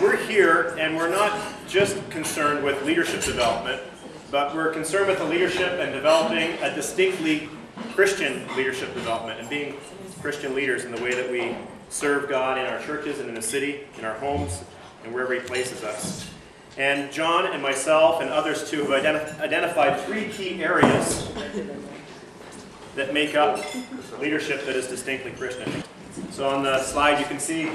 We're here, and we're not just concerned with leadership development, but we're concerned with the leadership and developing a distinctly Christian leadership development and being Christian leaders in the way that we serve God in our churches and in the city, in our homes, and wherever He places us. And John and myself and others too have identified three key areas that make up leadership that is distinctly Christian. So on the slide you can see,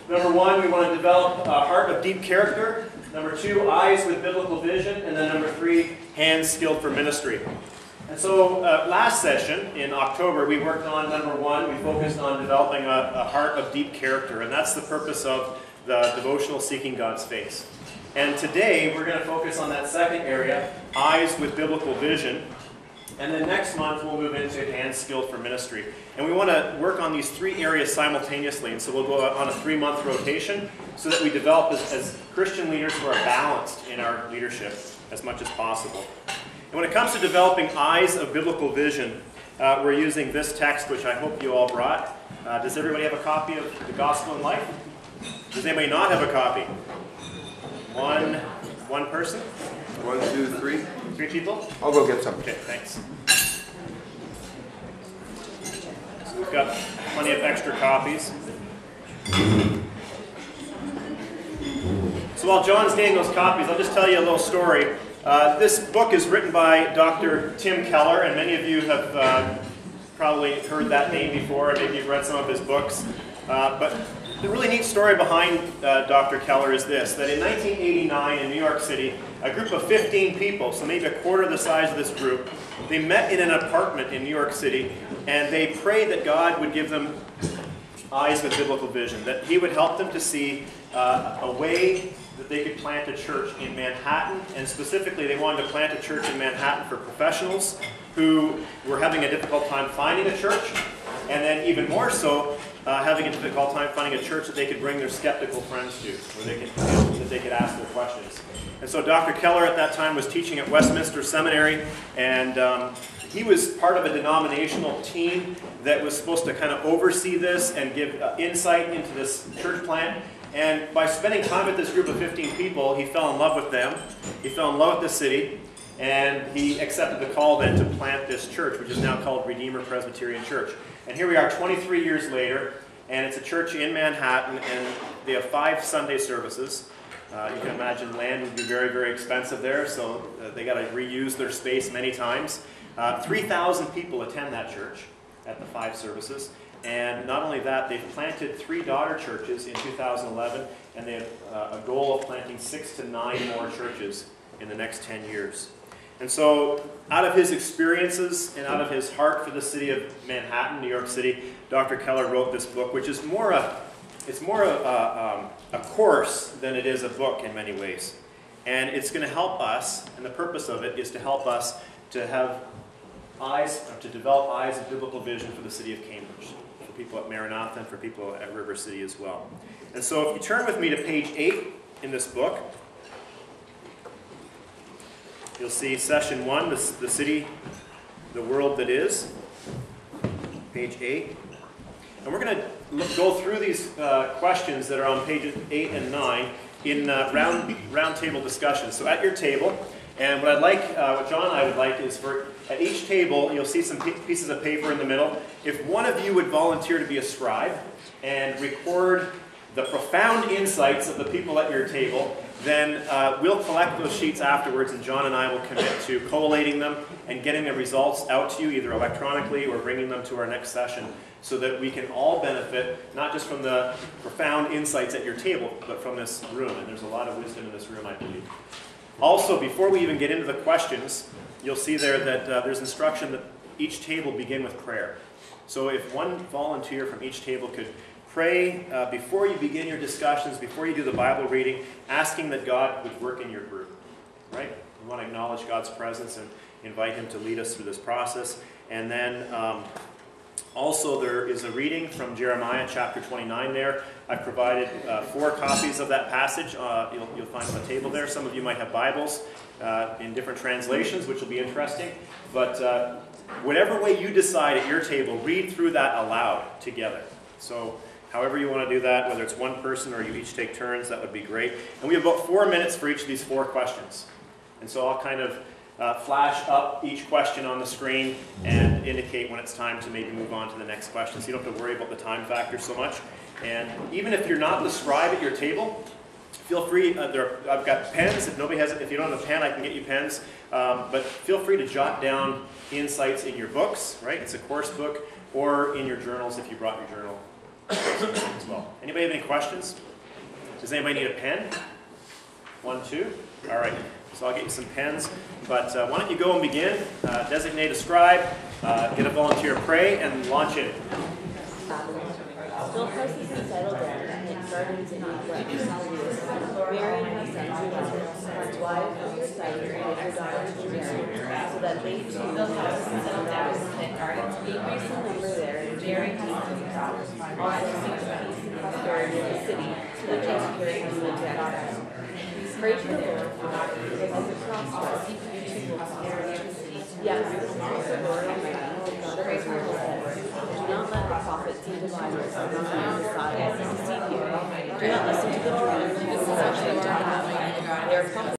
number one, we want to develop a heart of deep character. Number two, eyes with biblical vision. And then number three, hands skilled for ministry. And so last session in October, we worked on number one. We focused on developing a heart of deep character. And that's the purpose of the devotional Seeking God's Face. And today, we're going to focus on that second area, eyes with biblical vision. And then next month, we'll move into hands skilled for ministry. And we want to work on these three areas simultaneously. And so we'll go on a 3-month rotation so that we develop as Christian leaders who are balanced in our leadership as much as possible. And when it comes to developing eyes of biblical vision, we're using this text, which I hope you all brought. Does everybody have a copy of the Gospel in Life? Does anybody not have a copy? One person? 1, 2, 3. 3 people? I'll go get some. Okay, thanks. So we've got plenty of extra copies. So while John's getting those copies, I'll just tell you a little story. This book is written by Dr. Tim Keller, and many of you have probably heard that name before, and maybe you've read some of his books. But the really neat story behind Dr. Keller is this, that in 1989 in New York City, a group of 15 people, so maybe a quarter the size of this group, they met in an apartment in New York City, and they prayed that God would give them eyes with biblical vision, that He would help them to see a way that they could plant a church in Manhattan, and specifically they wanted to plant a church in Manhattan for professionals who were having a difficult time finding a church, and then even more so, having a difficult time finding a church that they could bring their skeptical friends to, where they could ask their questions. And so Dr. Keller at that time was teaching at Westminster Seminary, and he was part of a denominational team that was supposed to kind of oversee this and give insight into this church plant. And by spending time with this group of 15 people, he fell in love with them, he fell in love with the city, and he accepted the call then to plant this church, which is now called Redeemer Presbyterian Church. And here we are 23 years later, and it's a church in Manhattan, and they have 5 Sunday services. You can imagine land would be very, very expensive there, so they got to reuse their space many times. 3,000 people attend that church at the 5 services. And not only that, they've planted 3 daughter churches in 2011, and they have a goal of planting 6 to 9 more churches in the next 10 years. And so, out of his experiences and out of his heart for the city of Manhattan, New York City, Dr. Keller wrote this book, which is more a course than it is a book in many ways. And it's going to help us, and the purpose of it is to help us to have eyes, to develop eyes of biblical vision for the city of Cambridge, for people at Maranatha and for people at River City as well. And so if you turn with me to page 8 in this book, you'll see session 1, the city, the world that is, page 8. And we're going to go through these questions that are on pages 8 and 9 in round table discussions. So at your table, and what I'd like, what John and I would like is for, at each table, you'll see some pieces of paper in the middle. If one of you would volunteer to be a scribe and record the profound insights of the people at your table, then we'll collect those sheets afterwards, and John and I will commit to collating them and getting the results out to you, either electronically or bringing them to our next session, so that we can all benefit, not just from the profound insights at your table, but from this room. And there's a lot of wisdom in this room, I believe. Also, before we even get into the questions, you'll see there that there's instruction that each table begin with prayer. So if one volunteer from each table could pray before you begin your discussions, before you do the Bible reading, asking that God would work in your group, right? We want to acknowledge God's presence and invite Him to lead us through this process. And then also there is a reading from Jeremiah chapter 29 there. I've provided 4 copies of that passage. You'll find on the table there. Some of you might have Bibles in different translations, which will be interesting. But whatever way you decide at your table, read through that aloud together. So However you want to do that, whether it's one person or you each take turns, that would be great. And we have about 4 minutes for each of these 4 questions. And so I'll kind of flash up each question on the screen and indicate when it's time to maybe move on to the next question, so you don't have to worry about the time factor so much. And even if you're not the scribe at your table, feel free, I've got pens. If you don't have a pen, I can get you pens. But feel free to jot down insights in your books, right? It's a course book, or in your journals if you brought your journal as well. Anybody have any questions? Does anybody need a pen? 1, 2? All right. So I'll get you some pens. But why don't you go and begin? Designate a scribe, get a volunteer to pray, and launch in. Build houses and settle down, and gardens and eat grapes. Marry and have sons and daughters. Find wives for your sons and give your daughters to marry, so that they too build houses and settle down, and gardens. Increase in number there, and marry and have sons and daughters. Also seek peace and prosperity in the city, so that they secure you and death. Pray to the Lord, because it prosperous, you will prosper in the city. Yes, this is the Lord Almighty, God of Israel says, do not let the prophets and diviners on the Messiah deceive you. Do not listen to the dreams, because such they are not. They are prophets.